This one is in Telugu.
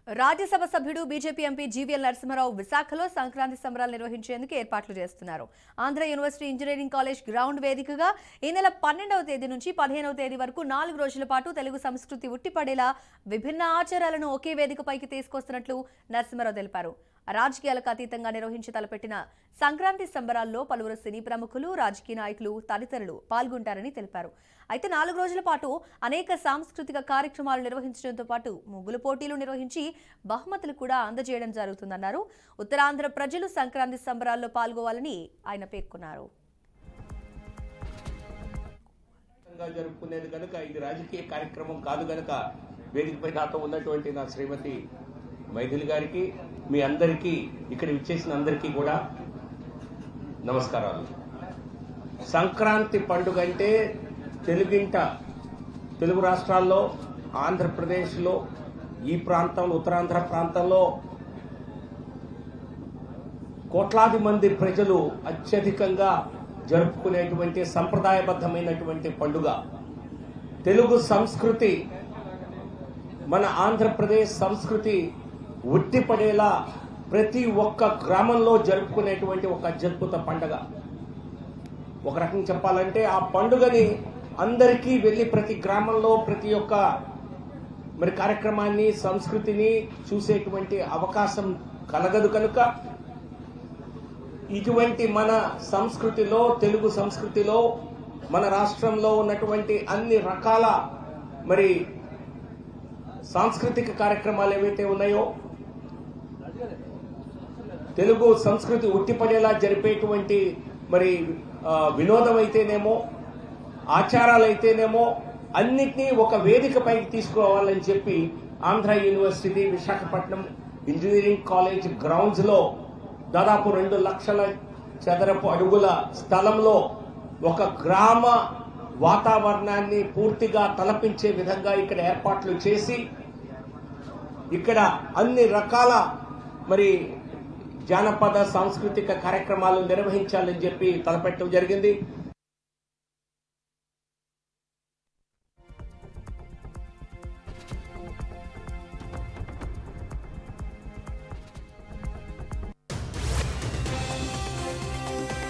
రాజ్యసభ సభ్యుడు బీజేపీ ఎంపీ జీవీఎల్ నరసింహారావు విశాఖలో సంక్రాంతి సంబరాలు నిర్వహించేందుకు ఏర్పాట్లు చేస్తున్నారు. Andhra university engineering college ground వేదికగా ఈ నెల 12వ తేదీ నుంచి 15వ తేదీ వరకు 4 రోజుల పాటు తెలుగు సంస్కృతి ఉట్టిపడేలా విభిన్న ఆచారాలను ఒకే వేదికపైకి తీసుకొస్తున్నట్లు నరసింహారావు తెలిపారు. రాజకీయాలకు అతీతంగా నిర్వహించి తలపెట్టిన సంక్రాంతి సంబరాల్లో పలువురు సినీ ప్రముఖులు, రాజకీయ నాయకులు తదితరులు పాల్గొంటారని తెలిపారు. అయితే 4 రోజుల పాటు అనేక సాంస్కృతిక కార్యక్రమాలు నిర్వహించడంతో పాటు ముగ్గులు పోటీలు నిర్వహించి బహుమతులు కూడా అందజేయడం జరుగుతుందన్నారు. ఉత్తరాంధ్ర ప్రజలు సంక్రాంతి సంబరాల్లో పాల్గొవాలని ఆయన పేర్కొన్నారు. జరుపుకునేది కనుక ఇది రాజకీయ కార్యక్రమం కాదు కనుక వేదికపై నాతో ఉన్నటువంటి నా శ్రీమతి మైథిలి గారికి, మీ అందరికీ, ఇక్కడ విచ్చేసిన అందరికీ కూడా నమస్కారాలు. సంక్రాంతి పండుగ అంటే తెలుగు రాష్ట్రాల్లో, ఆంధ్రప్రదేశ్లో, ఈ ప్రాంతంలో, ఉత్తరాంధ్ర ప్రాంతంలో కోట్లాది మంది ప్రజలు అత్యధికంగా జరుపుకునేటువంటి సంప్రదాయబద్ధమైనటువంటి పండుగ. తెలుగు సంస్కృతి, మన ఆంధ్రప్రదేశ్ సంస్కృతి ఉట్టిపడేలా ప్రతి ఒక్క గ్రామంలో జరుపుకునేటువంటి ఒక అద్భుత పండుగ. ఒక రకంగా చెప్పాలంటే ఆ పండుగని అందరికీ వెళ్లి ప్రతి గ్రామంలో ప్రతి ఒక్క కార్యక్రమాన్ని, సంస్కృతిని చూసేటువంటి అవకాశం కలగదు కనుక ఇటువంటి మన సంస్కృతిలో, తెలుగు సంస్కృతిలో, మన రాష్ట్రంలో ఉన్నటువంటి అన్ని రకాల సాంస్కృతిక కార్యక్రమాలు ఏవైతే ఉన్నాయో, తెలుగు సంస్కృతి ఉట్టిపడేలా జరిపేటువంటి వినోదం అయితేనేమో, ఆచారాలైతేనేమో అన్నిటినీ ఒక వేదికపైకి తీసుకురావాలని చెప్పి Andhra university Visakhapatnam engineering college grounds లో దాదాపు 2 లక్షల చదరపు అడుగుల స్థలంలో ఒక గ్రామ వాతావరణాన్ని పూర్తిగా తలపించే విధంగా ఇక్కడ ఏర్పాట్లు చేసి ఇక్కడ అన్ని రకాల జానపద సాంస్కృతిక కార్యక్రమాలు నిర్వహించాలని చెప్పి తలపెట్టడం జరిగింది.